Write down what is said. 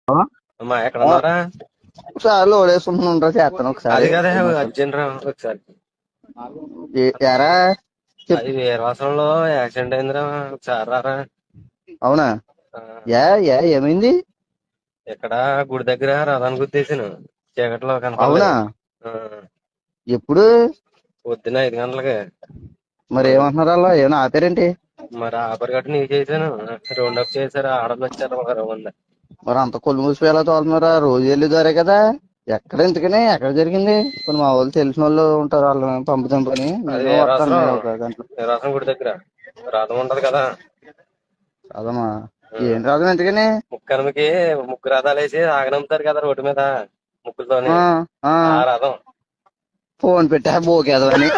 అమ్మా ఎక్కడ ఉన్నారా? ఒకసారి లోడేసుకుంటున్నా చేస్తాను ఒకసారి అది కదా ఐదు నిమిషాలు. అర్జెంట్ రా ఒకసారి. ఎరా అది చెప్పు. వీరవాసంలో యాక్సిడెంట్ అయిందిరా, ఒకసారి రారా. అవునా? ఆ, ఏమైంది? ఇక్కడ గుడి దగ్గర రథాన్ని గుద్దేశాను, చీకట్లో అవునా? కనపడలేదు. ఆ, ఎప్పుడు? పొద్దున్న 5 గంటలకి. మరి మరి ఏమంటున్నారు అలా? ఏమైనా ఆపారేంటి? మరి ఆపరి గట్టు నీ చేశాను, రౌండప్ చేశారు, ఆడలు వచ్చారు ఒక 20 మంది. మరి అంత కొలు మూసిపోయి ఎలా తోలుతున్నారా? రోజు వెళ్ళి దారే కదా. ఎక్కడ ఎందుకని ఎక్కడ జరిగింది? కొన్ని మా వాళ్ళు తెలిసిన వాళ్ళు ఉంటారు, వాళ్ళని పంపుతాం పని. అది నేను వస్తాను వీరవాసరం, నేను ఒక గంటలో. వీరవాసం గుడి దగ్గర రథం ఉంటది కదా. అదమ్మా. ఆ, ఏం రాదు ఎందుకని? ముక్కనుమకి ముగ్గు రథాలు వేసి ఆగనంపుతారు కదా రోడ్డు మీద ముగ్గులతోని. ఆ, ఆ, ఆ రథం. ఫోన్ పెట్టా బోకేదవని.